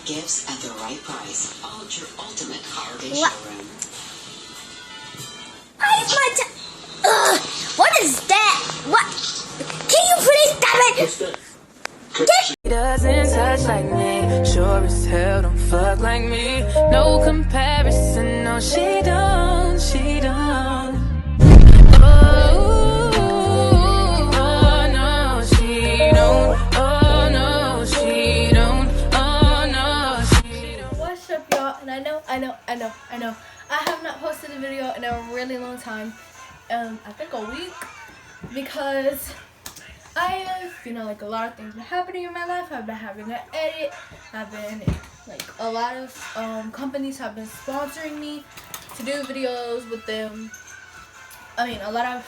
gifts at the right price. All at your ultimate holiday showroom. What is that? What? Can you please stop it? She doesn't touch like me, sure as hell don't fuck like me. No comparison, no she don't, she don't. Oh, no, she don't. Oh, no, she don't. Oh, no, she don't. What's up, y'all? And I know. I have not posted a video in a really long time. I think a week, because I have, like, a lot of things been happening in my life. I've been having an edit. I've been, like, a lot of companies have been sponsoring me to do videos with them. I mean, a lot of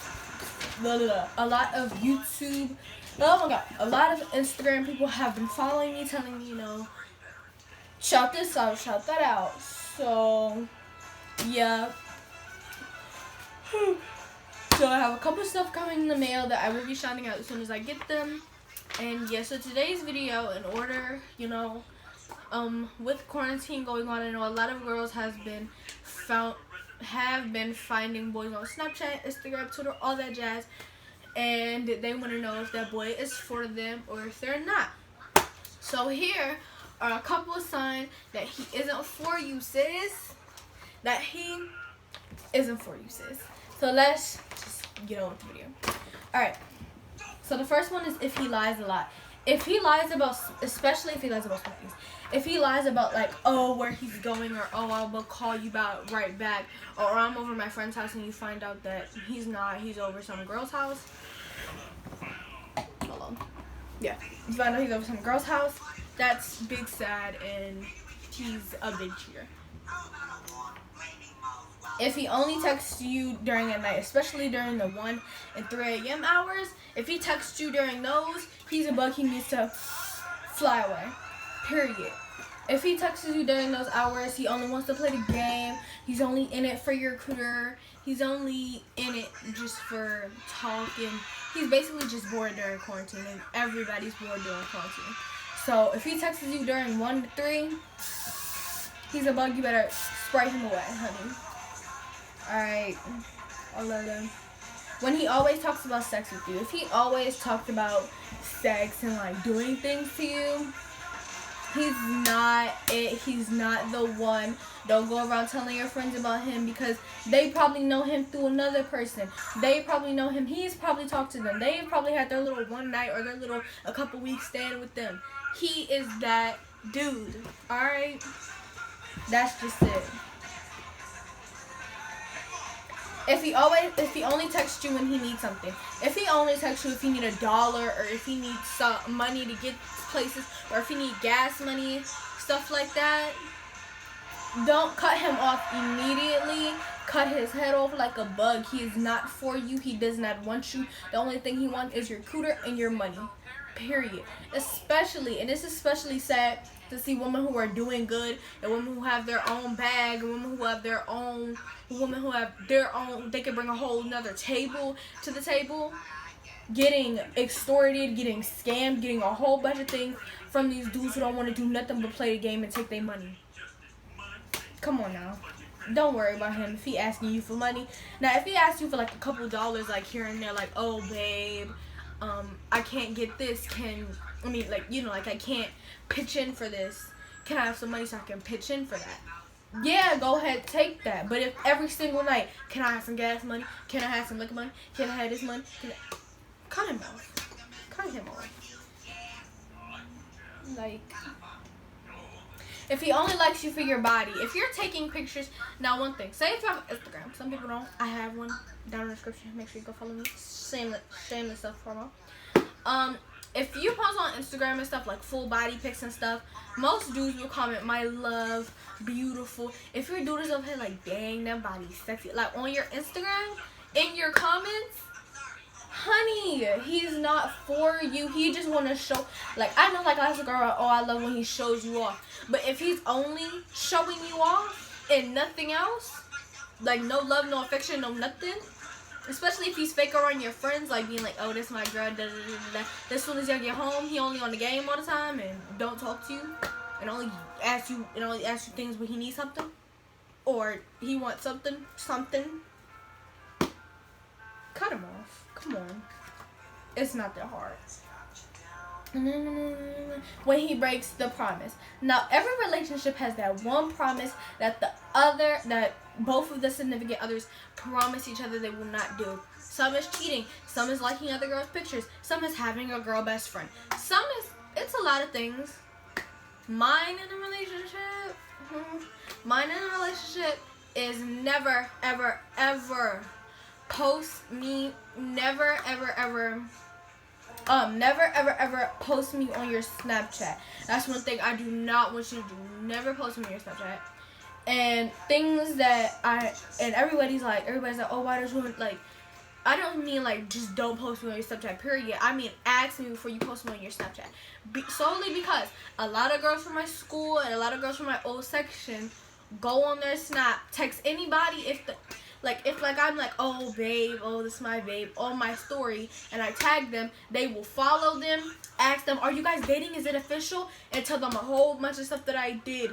YouTube, oh my god, a lot of Instagram people have been following me, telling me, shout this out, shout that out. So, yeah. So I have a couple stuff coming in the mail that I will be shouting out as soon as I get them. And yeah, so today's video, in order, with quarantine going on, I know a lot of girls have been finding boys on Snapchat, Instagram, Twitter, all that jazz, and they want to know if that boy is for them or if they're not. So here are a couple of signs that he isn't for you, sis. That he isn't for you, sis. So let's just get on with the video. Alright. So the first one is if he lies a lot. If he lies about, especially if he lies about something. If he lies about, like, oh, where he's going, or oh, I will call you right back, or I'm over my friend's house and you find out that he's not, he's over some girl's house. Hold on. Yeah. You find out he's over some girl's house. That's big sad, and he's a big cheater. If he only texts you during the night, especially during the 1 and 3 a.m. hours, if he texts you during those, he's a bug, he needs to fly away. Period. If he texts you during those hours, he only wants to play the game. He's only in it for your recruiter. He's only in it just for talking. He's basically just bored during quarantine, and everybody's bored during quarantine. So if he texts you during 1 to 3, he's a bug, you better spray him away, honey. Alright, 11. When he always talks about sex with you, if he always talks about sex and, like, doing things to you, he's not it. He's not the one. Don't go around telling your friends about him, because they probably know him through another person. They probably know him. He's probably talked to them. They probably had their little one night or their little a couple weeks staying with them. He is that dude. Alright? That's just it. If he only texts you when he needs something. If he only texts you if he needs $1, or if he needs some money to get places, or if he needs gas money, stuff like that, don't cut him off immediately. Cut his head off like a bug. He is not for you. He does not want you. The only thing he wants is your cooter and your money. Period. Especially, and it's especially sad to see women who are doing good, and women who have their own bag, and women who have their own, they can bring a whole nother table to the table, getting extorted, getting scammed, getting a whole bunch of things from these dudes who don't want to do nothing but play the game and take their money. Come on now. Don't worry about him if he asking you for money. Now, if he asks you for like a couple dollars, like here and there, like, oh, babe, I can't get this, I can't pitch in for this. Can I have some money so I can pitch in for that? Yeah, go ahead, take that. But if every single night, can I have some gas money? Can I have some liquor money? Can I have this money? Cut him off. Cut him off. Like, if he only likes you for your body, if you're taking pictures, now one thing, say if you have Instagram, some people don't, I have one down in the description, make sure you go follow me, shameless self promo. If you post on Instagram and stuff, like full body pics and stuff, most dudes will comment, my love, beautiful. If your dude is up here like, dang, that body's sexy, like on your Instagram, in your comments, honey, he's not for you. He just want to show, like, I know, like, last girl, oh, I love when he shows you off. But if he's only showing you off and nothing else, like, no love, no affection, no nothing, especially if he's fake around your friends, like being like, oh, this my girl, da da da da. As soon as y'all get home, he only on the game all the time and don't talk to you. and only asks you things when he needs something or he wants something. Cut him off. Come on. It's not that hard. When he breaks the promise. Now, every relationship has that one promise that both of the significant others promise each other they will not do. Some is cheating. Some is liking other girls' pictures. Some is having a girl best friend. It's a lot of things. Mine in a relationship is never, ever, ever post me. Never, ever, ever post me on your Snapchat. That's one thing I do not want you to do. Never post me on your Snapchat. And things that everybody's like, oh, why don't you, like, I don't mean like just don't post me on your Snapchat, period. I mean ask me before you post me on your Snapchat. Solely because a lot of girls from my school and a lot of girls from my old section go on their Snap, text anybody if I'm like, oh babe, oh this is my babe, on my story, and I tag them, they will follow them, ask them, are you guys dating? Is it official? And tell them a whole bunch of stuff that I did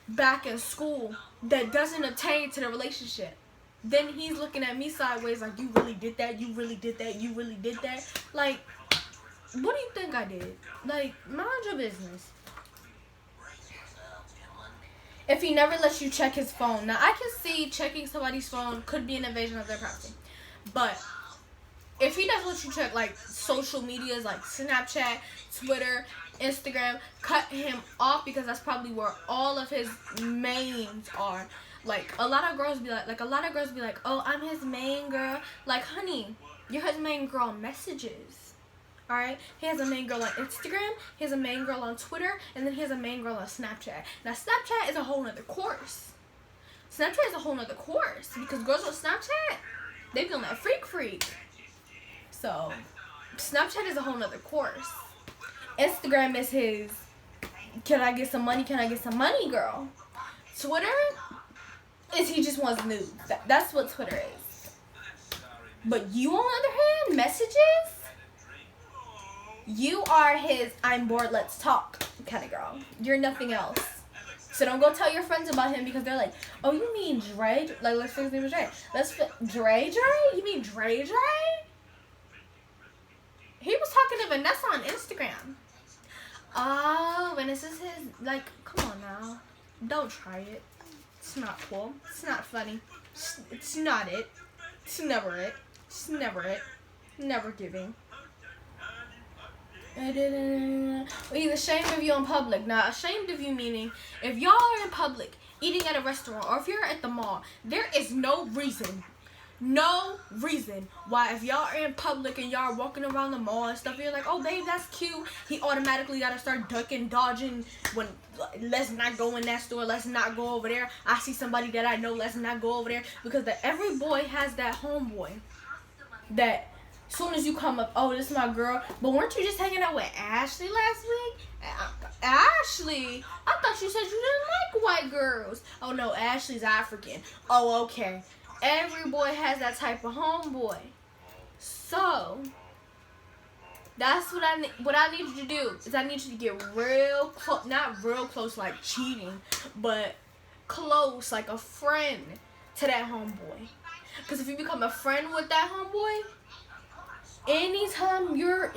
back in school that doesn't obtain to the relationship. Then he's looking at me sideways like, you really did that? You really did that? You really did that? Like, what do you think I did? Like, mind your business. If he never lets you check his phone. Now, I can see checking somebody's phone could be an invasion of their privacy. But if he doesn't let you check, like, social medias like Snapchat, Twitter, Instagram, cut him off, because that's probably where all of his mains are. Like, a lot of girls be like, oh, I'm his main girl. Like, honey, you're his main girl on messages. Alright? He has a main girl on Instagram, he has a main girl on Twitter, and then he has a main girl on Snapchat. Now, Snapchat is a whole nother course. Snapchat is a whole nother course, because girls on Snapchat, they be on that freak. So, Snapchat is a whole nother course. Instagram is his, can I get some money girl. Twitter is he just wants nudes. That's what Twitter is. But you, on the other hand, messages, you are his I'm bored, let's talk kind of girl. You're nothing else. So don't go tell your friends about him, because they're like, oh, you mean Dre? Like, let's say his name is Dre. Dre? You mean Dre? He was talking to Vanessa on Instagram. Oh, and this is his, like, come on now. Don't try it. It's not cool. It's not funny. It's not it. It's never it. It's never it. Never giving. He's ashamed of you in public. Now, ashamed of you meaning, if y'all are in public, eating at a restaurant, or if you're at the mall, there is no reason why, if y'all are in public and y'all are walking around the mall and stuff, you're like, oh babe, that's cute, he automatically gotta start ducking, dodging, when, let's not go in that store, let's not go over there, I see somebody that I know, let's not go over there. Because every boy has that homeboy that soon as you come up, oh, this is my girl, but weren't you just hanging out with Ashley last week? Ashley, I thought you said you didn't like white girls. Oh no, Ashley's African. Oh, okay. Every boy has that type of homeboy. So that's what I need you to do, is I need you to get real close, not real close like cheating, but close like a friend to that homeboy. Because if you become a friend with that homeboy, anytime your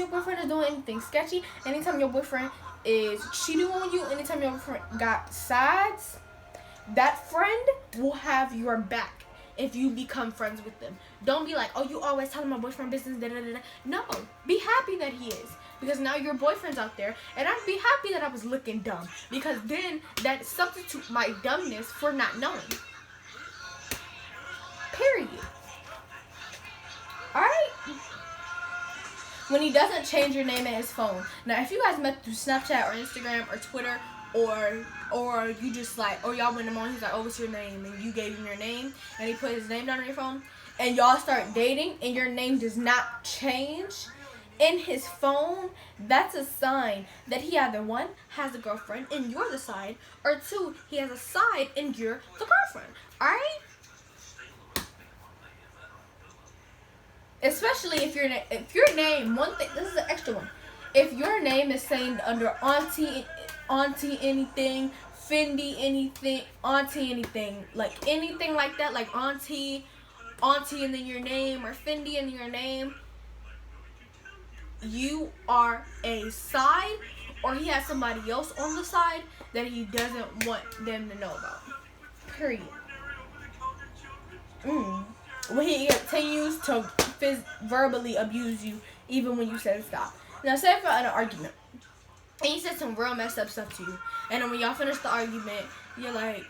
boyfriend is doing anything sketchy, anytime your boyfriend is cheating on you, anytime your boyfriend got sides, that friend will have your back if you become friends with them. Don't be like, oh, you always telling my boyfriend business, da da da da. No, be happy that he is, because now your boyfriend's out there, and I'd be happy that I was looking dumb, because then that substitutes my dumbness for not knowing. Period. Alright? When he doesn't change your name in his phone. Now, if you guys met through Snapchat or Instagram or Twitter, or you just like, or y'all went to the mall, he's like, oh, what's your name? And you gave him your name, and he put his name down on your phone, and y'all start dating, and your name does not change in his phone, that's a sign that he either, one, has a girlfriend, and you're the side, or two, he has a side, and you're the girlfriend. Alright? Especially if your name, one thing, this is an extra one. If your name is saying under auntie anything, Fendi anything, auntie anything, like anything like that, like auntie and then your name, or Fendi and your name, you are a side, or he has somebody else on the side that he doesn't want them to know about. Period. When he continues to verbally abuse you, even when you said stop. Now, say for an argument, and he said some real messed up stuff to you, and then when y'all finish the argument, you're like,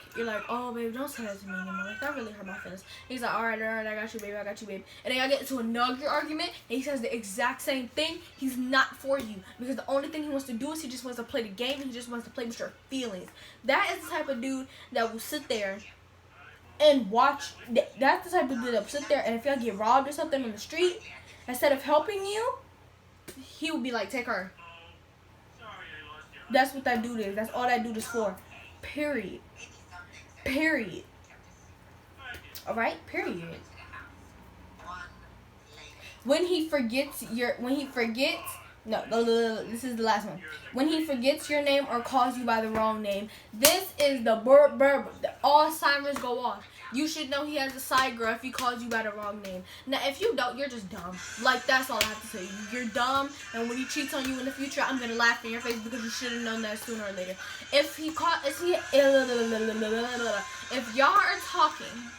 oh babe, don't say that to me anymore. Like, that really hurt my feelings. He's like, all right, I got you, babe, And then y'all get into another argument, and he says the exact same thing. He's not for you, because the only thing he wants to do is he just wants to play the game, and he just wants to play with your feelings. That is the type of dude that will sit there and watch. That's the type of dude that will sit there, and if y'all get robbed or something on the street, instead of helping you, he will be like, take her. That's what that dude is. That's all that dude is for. Period. Alright? Period. When he forgets, this is the last one. When he forgets your name or calls you by the wrong name, this is the all timers go off. You should know he has a side girl if he calls you by the wrong name. Now, if you don't, you're just dumb. Like, that's all I have to say. You're dumb, and when he cheats on you in the future, I'm gonna laugh in your face because you should have known that sooner or later. If y'all are talking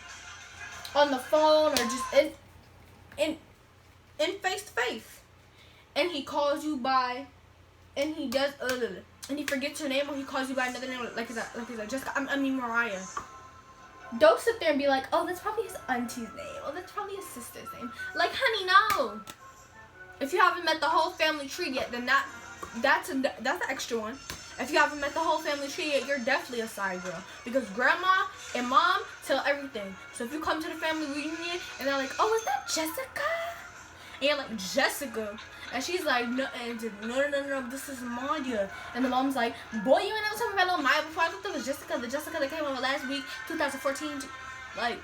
on the phone or just in face to face, and he calls you by, and he does, and he forgets your name, or he calls you by another name, like is that Jessica? I mean Mariah. Don't sit there and be like, oh, that's probably his auntie's name. Oh, that's probably his sister's name. Like, honey, no. If you haven't met the whole family tree yet, then that's an extra one. If you haven't met the whole family tree yet, you're definitely a side girl. Because grandma and mom tell everything. So if you come to the family reunion and they're like, oh, is that Jessica? And you're like, Jessica. And she's like, no, this is Maya. And the mom's like, boy, you ain't never told me about little Maya before. I thought that was Jessica, the Jessica that came over last week, 2014. Like,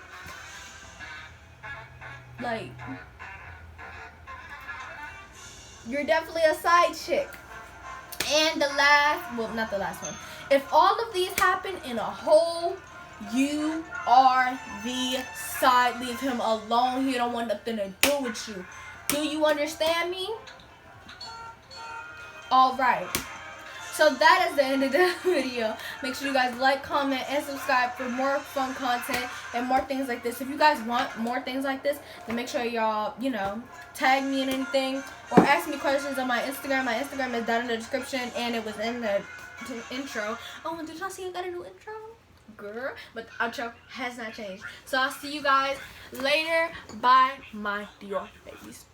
you're definitely a side chick. And the last, well, not the last one. If all of these happen in a whole, you are the side. Leave him alone. He don't want nothing to do with you. Do you understand me? Alright. So that is the end of the video. Make sure you guys like, comment, and subscribe for more fun content and more things like this. If you guys want more things like this, then make sure y'all, tag me in anything or ask me questions on my Instagram. My Instagram is down in the description, and it was in the intro. Oh, did y'all see I got a new intro? Girl, but the outro has not changed. So I'll see you guys later. Bye, my Dior babies.